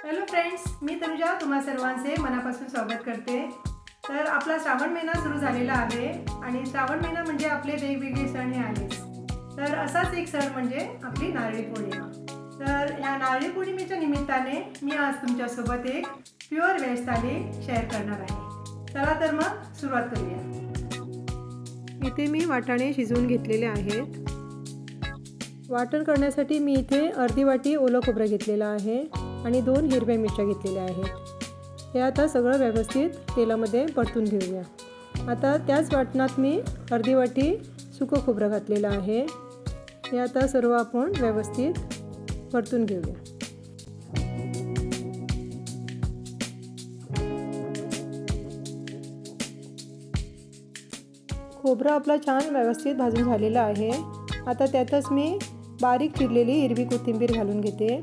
Hello friends, मी तनुजा तुम्हा सर्वांचे मनापासून स्वागत करते। तर आपला श्रावण महिना सुरू झालेला आहे आणि श्रावण महिना म्हणजे आपले वेगवेगळे सण हे आलेच। तर असाच एक सण म्हणजे आपली नारळी पौर्णिमा। तर या नारळी पौर्णिमेच्या निमित्ताने मी आज तुमच्यासोबत एक प्युअर व्हेज थाली शेअर करणार आहे। चला तर मग सुरुवात करूया। इथे मी वाटाणे शिजवून घेतलेले आहेत। वाटण करण्यासाठी मी इथे अर्धी वाटी ओलं खोबरं घेतलेलं आहे आणि 2 हिरव्या मिरच्या घेतलेल्या आहेत। हे आता सगळं व्यवस्थित तेलामध्ये परतून घेऊया। आता त्याच वाटणात मी अर्धी वाटी सुकं खोबरं घातलेलं आहे। हे आता सर्व आपण व्यवस्थित परतून घेऊया। खोबरं आपलं छान व्यवस्थित भाजून झालेलं आहे। आता त्यातच मी बारीक चिरलेली हिरवी कोथिंबीर घालून घेते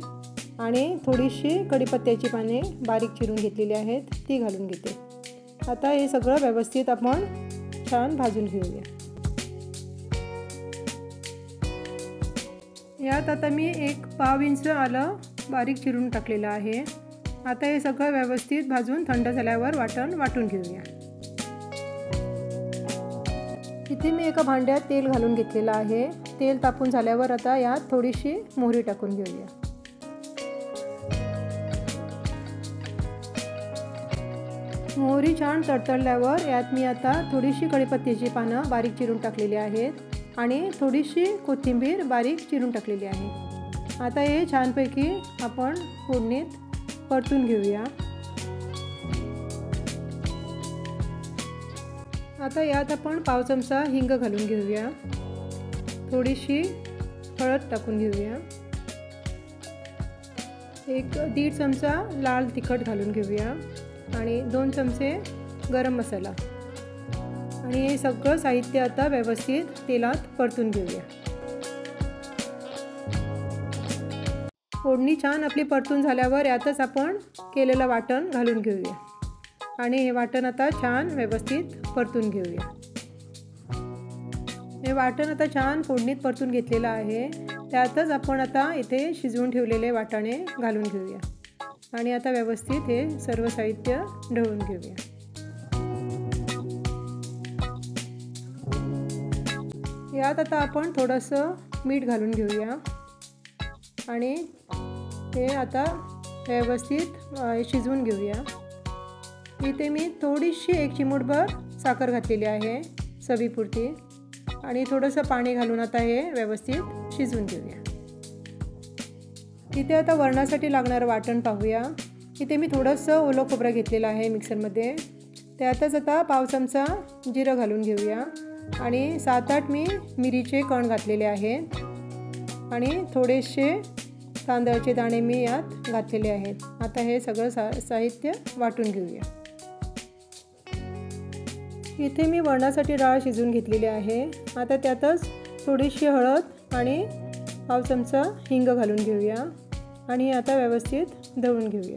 आणि थोडीशी कढीपत्त्याची पाने बारीक चिरून घेतलेली आहेत ती घालून घेते। आता हे सगळं व्यवस्थित आपण छान भाजून घेऊया। यात आता मी 1 पाव इंच आलं बारीक चिरून टाकलेलं आहे। आता हे सगळं व्यवस्थित भाजून थंड झाल्यावर वाटून घेऊया। इथे मी एका भांड्यात तेल घालून घेतलेलं आहे। तेल तापून झाल्यावर आता यात थोडीशी मोहरी टाकून घेऊया। मोहरी छान तडतडल्यावर यात मी आता थोडीशी कढीपत्त्याची पानं बारीक चिरून टाकलेली आहेत आणि थोडीशी कोथिंबीर बारीक चिरून टाकलेली आहे। आता हे छानपैकी आपण फोडणीत परतून घेऊया। आता यात आपण पाव चमचा हिंग घालून घेऊया। थोडीशी हळद टाकून घेऊया। 1-1.5 चमचा लाल तिखट घालून घेऊया आणि 2 चमचे गरम मसाला आणि हे सगळं साहित्य आता व्यवस्थित तेलात परतून घेऊया। फोडणी छान आपली परतून झाल्यावर यातच आपण केलेलं वाटण घालून घेऊया आणि हे वाटण आता छान व्यवस्थित परतून घेऊया। हे वाटण आता छान फोडणीत परतून घेतलेलं आहे। त्यातच आपण आता इथे शिजवून ठेवलेले वाटाणे घालून घेऊया आणि आता व्यवस्थित हे सर्व साहित्य ढवळून घेऊया। यात आता आपण थोडंसं मीठ घालून घेऊया आणि हे आता व्यवस्थित शिजवून घेऊया। इथे मी थोडीशी 1 चिमूटभर साखर घातलेली आहे चवीपुरती आणि थोडंसं पाणी घालून आता हे व्यवस्थित शिजवून घेऊया। इथे आता वरणासाठी लागणारं वाटण पाहूया। इथे मी थोडंसं ओलं खोबरं घेतलेलं आहे मिक्सरमध्ये। त्यातच आता पाव चमचा जिरं घालून घेऊया आणि 7-8 मी मिरीचे कण घातलेले आहेत आणि थोडेसे तांदळाचे दाणे मी यात घातलेले आहेत। आता हे सगळं साहित्य वाटून घेऊया। इथे मी वरणासाठी डाळ शिजवून घेतलेली आहे। आता त्यातच थोडीशी हळद आणि पाव चमचा हिंग घालून घेऊया आणि आता व्यवस्थित ढवळून घेऊया।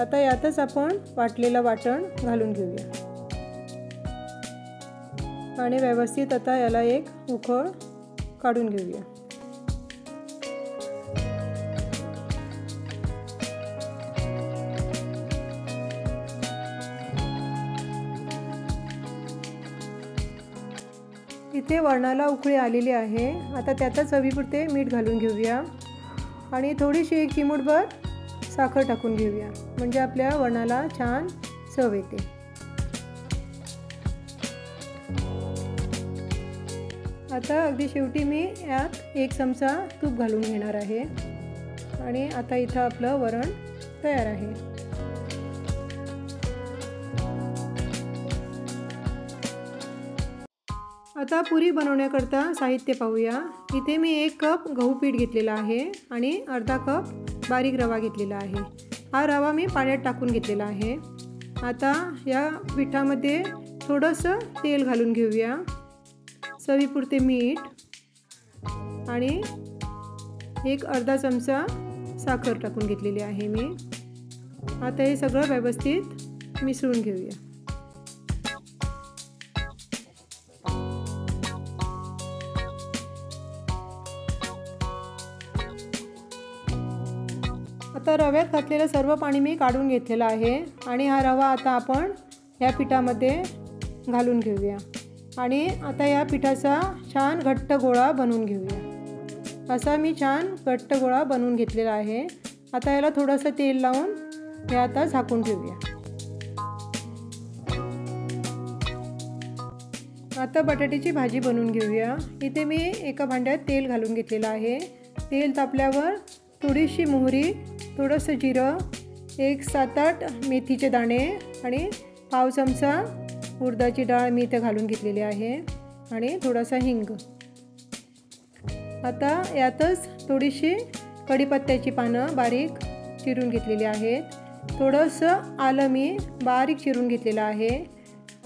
आता यातच आपण वाटलेलं वाटण घालून घेऊया आणि व्यवस्थित आता याला एक उकळ काढून घेऊया। इथे वरणाला उकळी आलेली आहे। आता त्यातच चवीपुरते मीठ घालून घेऊया आणि थोडीशी 1 चिमूटभर साखर टाकून घेऊया म्हणजे आपल्या वरणाला छान चव येते। आता अगदी शेवटी मी यात 1 चमचा तूप घालून घेणार आहे आणि आता इथं आपलं वरण तयार आहे। आता पुरी बनवण्याकरता साहित्य पाहूया। इथे मी 1 कप गहू पीठ घेतलेला आहे आणि अर्धा कप बारीक रवा घेतलेला आहे। हा रवा मी पाण्यात टाकून घेतलेला आहे। आता या पिठामध्ये थोडंसं तेल घालून घेऊया, चवीपुरते मीठ आणि 1 अर्धा चमचा साखर टाकून घेतलेली आहे मी। आता हे सगळं व्यवस्थित मिसळून घेऊया। आता रव्यात घातलेलं सर्व पाणी मी काढून घेतलेलं आहे आणि हा रवा आता आपण या पिठामध्ये घालून घेऊया आणि आता या पिठाचा छान घट्ट गोळा बनवून घेऊया। असा मी छान घट्ट गोळा बनवून घेतलेला आहे। आता याला थोडंसं तेल लावून हे आता झाकून ठेवूया। आता बटाट्याची भाजी बनवून घेऊया। इथे मी एका भांड्यात तेल घालून घेतलेलं आहे। तेल तापल्यावर थोडीशी मोहरी, थोडंसं जिरं, एक 7-8 मेथीचे दाणे आणि पाव चमचा उडदाची डाळ मी इथे घालून घेतलेली आहे आणि थोडासा हिंग। आता यातच थोडीशी कढीपत्त्याची पानं बारीक चिरून घेतलेली आहेत। थोडंसं आलं मी बारीक चिरून घेतलेलं आहे।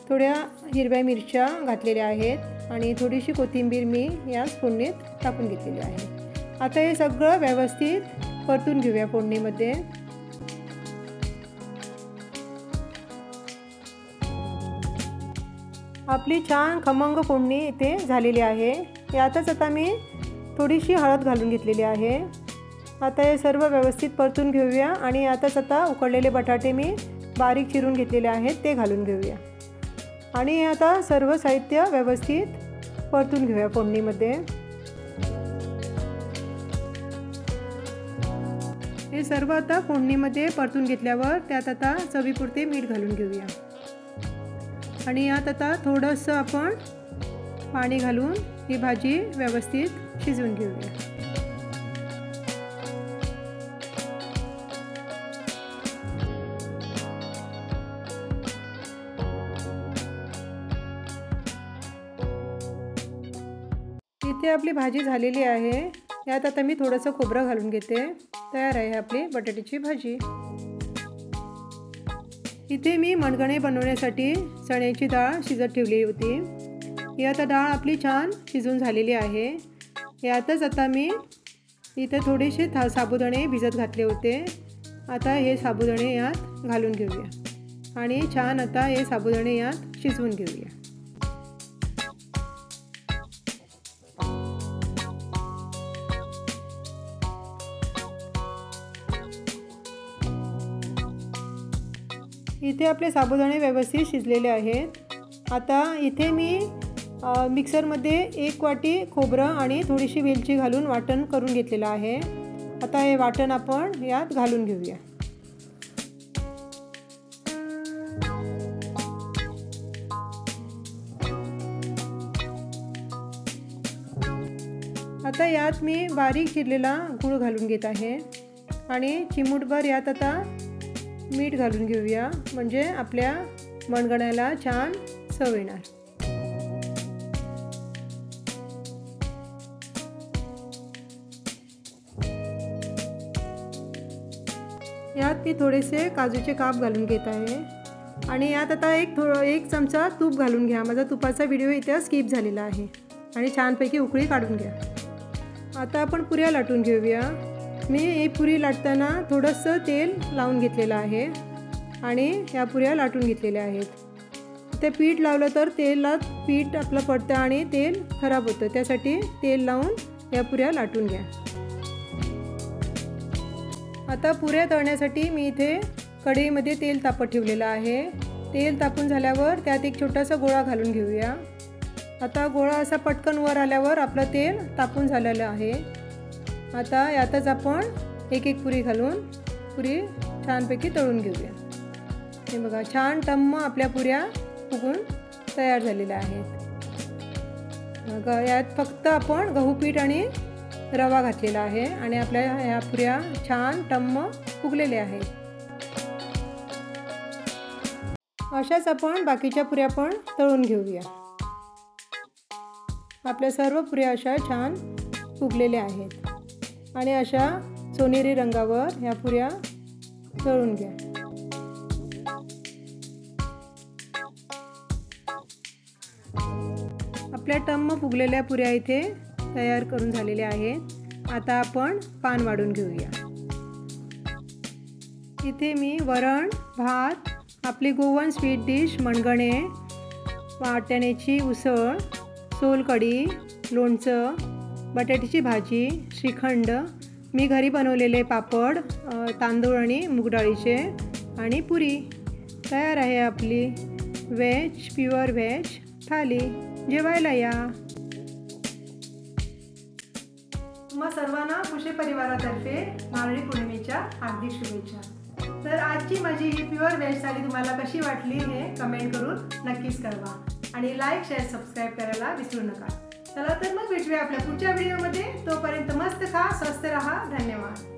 थोड्या हिरव्या मिरच्या घातलेल्या आहेत आणि थोडीशी कोथिंबीर मी याच फोडणीत टाकून घेतलेली आहे। आता हे सगळं व्यवस्थित परतून घेऊया फोडणीमध्ये। आपली छान खमंग फोडणी इथे झालेली आहे। यातच आता मी थोडीशी हळद घालून घेतलेली आहे। आता हे सर्व व्यवस्थित परतून घेऊया आणि यातच आता उकडलेले बटाटे मी बारीक चिरून घेतलेले आहेत ते घालून घेऊया आणि हे आता सर्व साहित्य व्यवस्थित परतून घेऊया फोडणीमध्ये। हे सर्व आता फोडणीमध्ये परतून घेतल्यावर त्यात आता चवीपुरते मीठ घालून घेऊया आणि यात आता थोडंसं आपण पाणी घालून ही भाजी व्यवस्थित शिजवून घेऊया। इथे आपली भाजी झालेली आहे। यात आता मी थोडंसं खोबरं घालून घेते। तयार आहे आपली बटाट्याची भाजी। इथे मी मणगणे बनवण्यासाठी चण्याची डाळ शिजत ठेवली होती। यात डाळ आपली छान शिजून झालेली आहे। यातच आता मी इथे थोडेसे साबुदाणे भिजत घातले होते। आता हे साबुदाणे यात घालून घेऊया आणि छान आता हे साबुदाणे यात शिजवून घेऊया। इथे आपले साबुदाणे व्यवस्थित शिजलेले आहेत। आता इथे मी मिक्सरमध्ये 1 वाटी खोबरं आणि थोडीशी वेलची घालून वाटण करून घेतलेलं आहे। आता हे वाटण आपण यात घालून घेऊया। आता यात मी बारीक चिरलेला गूळ घालून घेत आहे आणि चिमूटभर यात आता मीठ घालून घेऊया म्हणजे आपल्या मणगण्याला छान चव येणार। यात मी थोडेसे काजूचे काप घालून घेत आहे आणि यात आता एक चमचा तूप घालून घ्या। माझा तुपाचा व्हिडिओ इथे स्किप झालेला आहे आणि छानपैकी उकळी काढून घ्या। आता आपण पुऱ्या लाटून घेऊया। मी ही पुरी लाटताना थोडंसं तेल लावून घेतलेलं आहे आणि या पुऱ्या लाटून घेतलेल्या आहेत। ते पीठ लावलं तर तेलात पीठ आपलं पडतं आणि तेल खराब होतं, त्यासाठी तेल लावून या पुऱ्या लाटून घ्या। आता पुऱ्या तळण्यासाठी मी इथे कढईमध्ये तेल तापत ठेवलेलं आहे। तेल तापून झाल्यावर त्यात एक छोटासा गोळा घालून घेऊया। आता गोळा असा पटकन वर आल्यावर आपलं तेल तापून झालेलं आहे। आता यातच आपण एक पुरी घालून पुरी छानपैकी तळून घेऊया। हे बघा छान टम्म आपल्या पुऱ्या फुगून तयार झालेल्या आहेत। यात फक्त आपण गहू पीठ आणि रवा घातलेला आहे आणि आपल्या ह्या पुऱ्या छान टम्म फुगलेल्या आहेत। अशाच आपण बाकीच्या पुऱ्या पण तळून घेऊया। आपल्या सर्व पुऱ्या अशा छान फुगलेल्या आहेत आणि अशा सोनेरी रंगावर ह्या पुऱ्या तळून घ्या। आपल्या टम्म फुगलेल्या पुऱ्या इथे तयार करून झालेल्या आहेत। आता आपण पान वाढून घेऊया। इथे मी वरण, भात, आपली गोवन स्वीट डिश मणगणे, वाटाण्याची उसळ, सोलकढी, लोणचं, बटाट्याची भाजी, श्रीखंड मी घरी बनवलेले पापड, तांदूळ आणि मूग डाळीचे आणि पुरी. तयार आहे आपली व्हेज, प्युअर व्हेज थाली. जेवायला या. तुम्हा सर्वांना खुशी परिवारातर्फे नारळी पौर्णिमेच्या हार्दिक शुभेच्छा. तर आजची माझी ही प्युअर व्हेज थाली तुम्हाला कशी वाटली हे कमेंट करून नक्कीच कळवा आणि लाईक, शेअर, सबस्क्राईब करायला विसरू नका. चला तर मग भेटूया आपल्या पुढच्या व्हिडिओमध्ये. तोपर्यंत मस्त खा, स्वस्थ रहा. धन्यवाद.